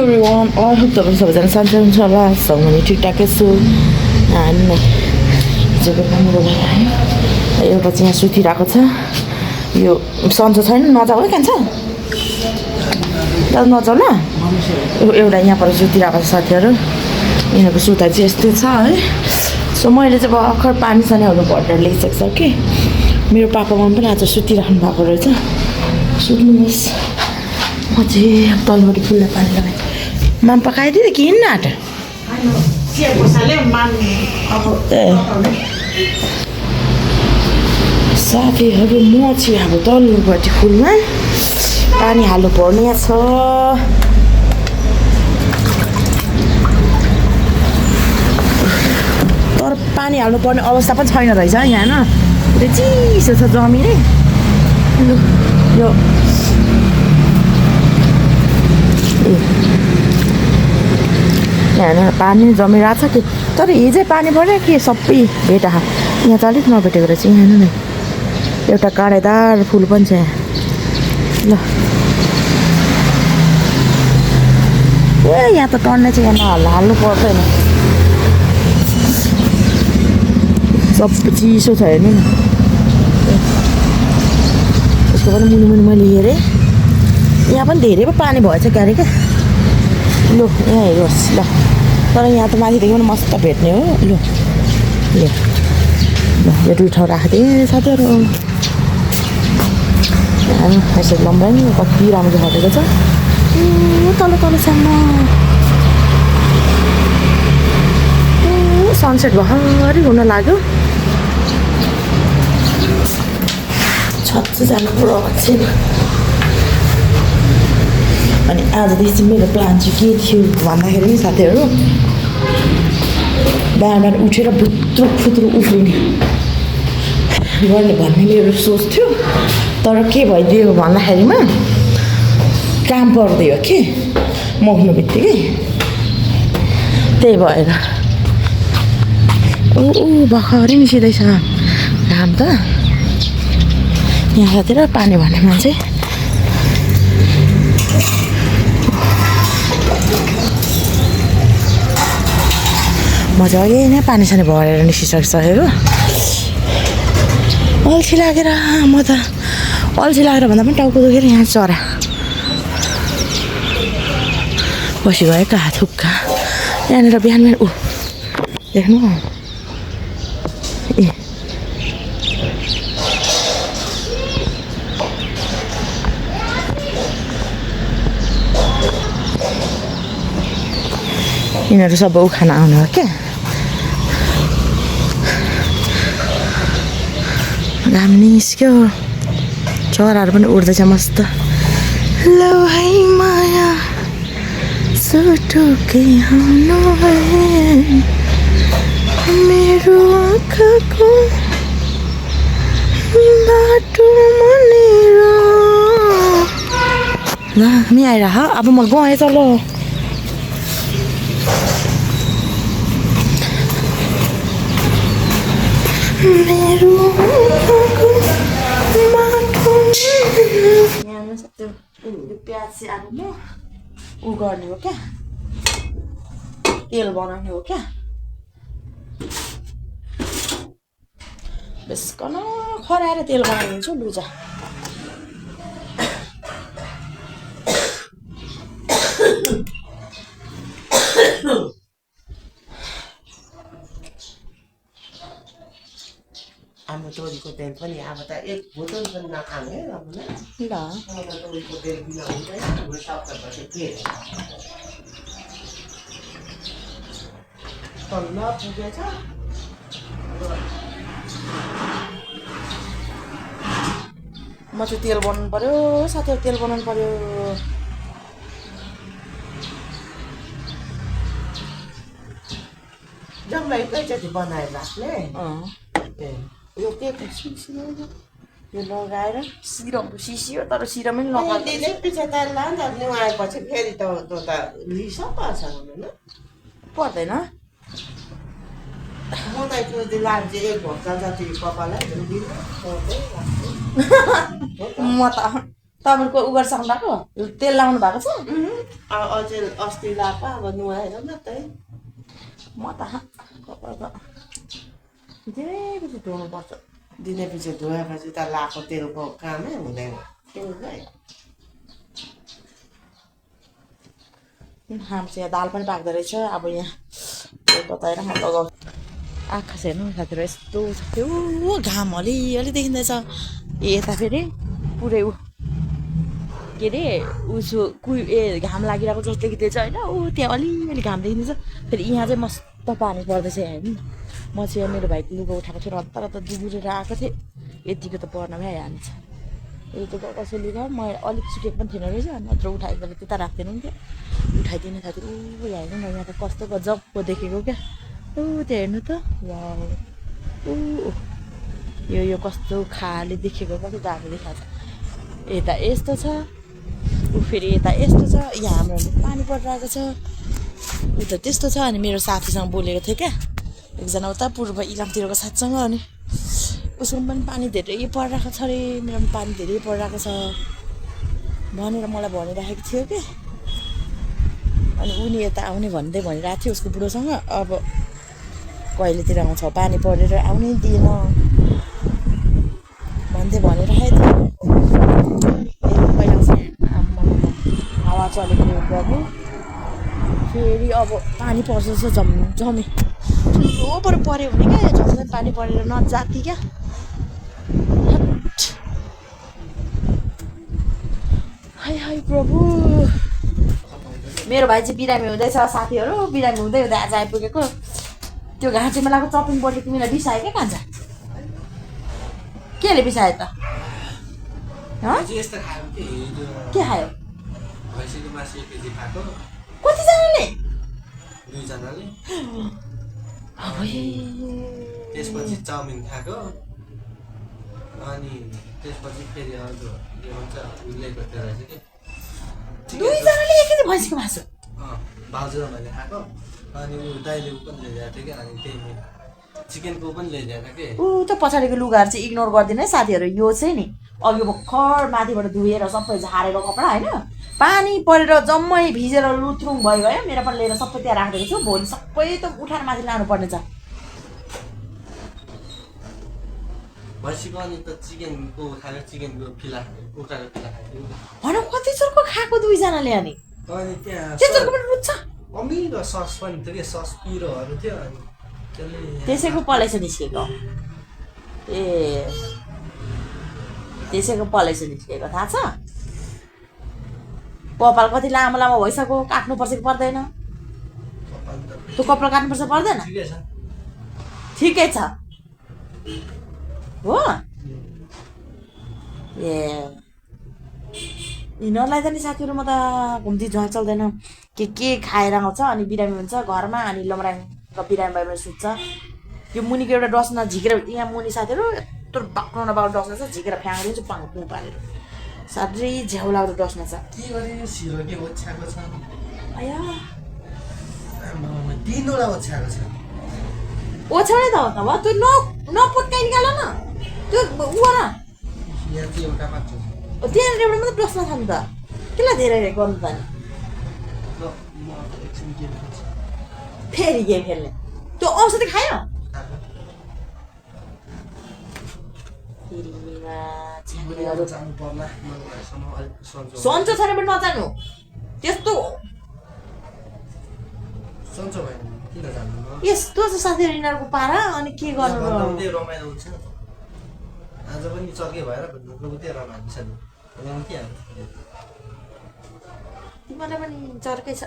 everyone. I hope सबैजना सन्चै हुन्छ होला मैले ठिकठाकै छु अनि हिजोको राम्रो भयो है एउटा चाहिँ यहाँ सुतिरहेको छ यो सन्चो छैन नजाऊ है कान्छ नजाऊ ल एउटा यहाँ पर सुतिरहेको छ साथीहरू यिनीहरूको सुता चाहिँ यस्तै छ है सो मैले चाहिँ भर्खर पानी सानीहरू भरेर ल्याइसकेको छ कि मेरो पापा मम्मी पनि आज सुतिराख्नु भएको रहेछ सुत्नुहोस् म चाहिँ तलपट्टि फुललाई पानी लगाएँ माम पकाइदियो कि हिँड्न आँट साथीहरू म चाहिँ अब तल्लोपट्टि फुलमा पानी हाल्नु पर्ने छ तर पानी हाल्नु पर्ने अवस्था पनि छैन रहेछ यहाँ होइन चिसो छ जमिन लु यो यहाँ पानी जमिरहेको छ कि तर हिजै पानी पऱ्यो कि सबै भेटा यहाँ चाहिँ अलिक नभेटेको रहेछ यहाँ नै एउटा काँडेदार फुल पनि छ यहाँ ल ए यहाँ त टन्ने चाहिँ यहाँ हाल्नु पर्दैन सब चिसो छ हेर्नु न यसको पनि मुनि मुनि मैले हेरेँ यहाँ पनि धेरै पो पानी भएछ क्यारे क्या लु यहाँ हेर्नुहोस् ल तर यहाँ त माथिदेखि पनि मस्त भेट्ने हो लु ल यो दुई ठाउँ राखिदिएँ साथीहरू यसरी लम्बाइ नि कति राम्रो घटेको छ तल तलसम्म सनसेट भर्खरै हुन लाग्यो छत चाहिँ जानु पुरो छैन अनि आजदेखि चाहिँ मेरो प्लान चाहिँ के थियो भन्दाखेरि नि साथीहरू बिहान बिहान उठेर भुत्रो फुत्रो उफ्रिने गर्ने भन्ने मेरो सोच थियो तर के भइदियो भन्दाखेरिमा काम पर्दियो कि म उठ्नु बित्तिकै त्यही भएर भर्खरै निस्किँदैछ घाम त यहाँतिर पानी भन्ने मान्छे मजाले नै पानी सानी भरेर निस्किसकेको अल्छी लागेर म त अल्छी लागेर भन्दा पनि टाउको दुखेर यहाँ चरा बसिगएको हात थुक्का यहाँनिर बिहान बिहान देख्नु ए यिनीहरू सबै उखान आउनु हो क्या घाम निस्क्यो चराहरू पनि उड्दैछ मस्त लौ है माया सुटुकै आउनु मेरो आँखाको बाटो मनेर ल हामी आएर अब म गएँ चल मेरो प्याज चाहिँ अब म उ गर्ने हो क्या तेल बनाउने हो क्या बेसकन खराएर तेल बनाइदिन्छु लुजा हाम्रो तोरीको तेल पनि अब त एक बोतल पनि नखाने है अब ल तोरीको तेल बिना हुँदैन हाम्रो सप्ताहपछि के तल्ल पुगेछ म चाहिँ तेल बनाउनु पर्यो साथीहरू तेल बनाउनु पर्यो जम्मै एकैचोटि बनाएर राख्ने यो के यो लगाएर सिरम सिसियो तर सिरमै दिनै पछि त लान्छ नुहाएपछि फेरि त त्यो त लिस पर्छ हुनु पर्दैन म त त्यो लान्छ एक घन्टा जति कपाललाई म त तपाईँको उ गरिसक्नु भएको तेल लाउनु भएको छ अझै अस्ति लाएको अब नुहाएर मात्रै म त कपाल त धेरै धुनुपर्छ दिने पछि धोएपछि त लाएको तेलको कामै हुँदैन तेलमै हाम्रो यहाँ दाल पनि पाक्दो रहेछ अब यहाँ बताएर म लगाउँछु आकाश हेर्नु साथीहरू यस्तो छ त्यो घाम अलिअलि देखिँदैछ यता फेरि पुरै ऊ के अरे उसो घाम लागिरहेको जस्तो देखिँदैछ होइन ऊ त्यहाँ अलिअलि घाम देखिँदैछ फेरि यहाँ चाहिँ मस्त पानी पर्दैछ हेर्नु म चाहिँ मेरो भाइको लुगा उठाएको थिएँ रत्ता रत्ता दुबुरेर आएको थिएँ यतिको त पर्न भइहाल्छ यो त कसै लुगा म अलिक सुकेको पनि थिएन रहेछ नत्र उठाएको त त्यता राख्दैन हुन्थ्यो उठाइदिने साथीहरू ऊ यहाँ हेर्नु न यहाँ त कस्तो गजबको देखेको क्या ऊ त्यहाँ हेर्नु त वाउ ऊ यो कस्तो खाले देखेको कति दामी देखाएको छ यता यस्तो छ ऊ फेरि यता यस्तो छ यहाँ हाम्रो पानी परिरहेको छ उता त्यस्तो छ अनि मेरो साथीसँग बोलेको थिएँ क्या एकजना उता पूर्व इलामतिरको साथीसँग अनि उसको पनि पानी धेरै परिरहेको छ अरे मेरो पनि पानी धेरै परिरहेको छ भनेर मलाई भनिराखेको थियो कि अनि उनी यता आउने भन्दै भनिरहेको थियो उसको बुढोसँग अब कहिलेतिर आउँछ पानी परेर आउनै दिएन भन्दै भनिरहेको थियो हावा चलेको प्रभु फेरि अब पानी पर्छ जस्तो झमझमी ठुलो पऱ्यो भने क्या झमझमी पानी परेर नजाति क्या हाई प्रभु मेरो भाइ चाहिँ बिरामी हुँदैछ साथीहरू बिरामी हुँदै हुँदै आज आइपुगेको त्यो घाँटी मेलाको चपिङ बोर्डले तिमीलाई बिसायो क्या कान्छ केले बिसायो त के खायो कतिजनाले त्यसपछि चाउमिन खाएको अनि त्यसपछि फेरि अर्को के भन्छ उहिलेको त्यो रहेछ कि दुईजनाले एकैचोटि भैँसीको मासु भाउजू र मैले खाएको अनि ऊ दाइले पनि ल्याइदिएको थियो कि अनि त्यही चिकनको पनि ल्याइदिएको कि ऊ त पछाडिको लुगाहरू चाहिँ इग्नोर गरिदिनु है साथीहरू यो चाहिँ नि अघि भर्खर माथिबाट धोएर सबै झारेको कपडा होइन पानी परेर जम्मै भिजेर लुत्रुङ भयो मेरो पनि लिएर सबै त्यहाँ राखिदिएको छु भोलि सबै त उठाएर माथि लानुपर्ने छ भैँसीको अनि त चिकनको खाएको चिकनको फिला कुखुराको फिला खाएको भनौँ कति चोरको खाएको दुईजनाले अनि अनि त्यहाँ त्यत्रोको पनि रुच्छ अमिलो सस पनि थियो कि सस पिरोहरू थियो अनि त्यसैको पलेसो निस्केको ए त्यसैको पलेसो निस्केको थाहा छ कपाल कति लामो लामो भइसक्यो काट्नुपर्छ कि पर्दैन त्यो कपाल काट्नुपर्छ पर्दैन ठिकै छ हो ए यिनीहरूलाई त नि साथीहरू म त घुम्ती झुवा चल्दैन के खाएर आउँछ अनि बिरामी हुन्छ घरमा अनि लमराङको बिरामी भयो भने सुत्छ यो मुनिको एउटा डस्ना झिकेर यहाँ मुनि साथीहरू यत्रो बाक्लो नबाक्लो डस्ना छ झिकेर फ्याँकिदिन्छु पाङ पारेर साह्रै झ्याउ लाग्दो डस्ना छ के गरे सिरो के ओछ्याएको छ आया तीनवटा ओछ्याएको छ ओछ्याउनै त हो त भयो त्यो नपट्काइ निकाल न त्यो उ न यहाँ चाहिँ एउटा मात्र छ त्यहाँनिर एउटा मात्रै डस्ना छ नि त त्यसलाई धेरै गर्नु त नि ल म एकछिन गेम खेल्छु फेरि गेम खेल्ने त्यो औषधि खायो जानु पर्ला सन्चो छैन पनि नजानु त्यस्तो सन्चो भयो किन जानु यस्तो छ साथीहरू यिनीहरूको पारा अनि के गर्नु रमाइलो हुन्छ आज पनि चर्के भएर उतै रमाइलो छ नि के हाल्छ तिमीलाई पनि चर्कै छ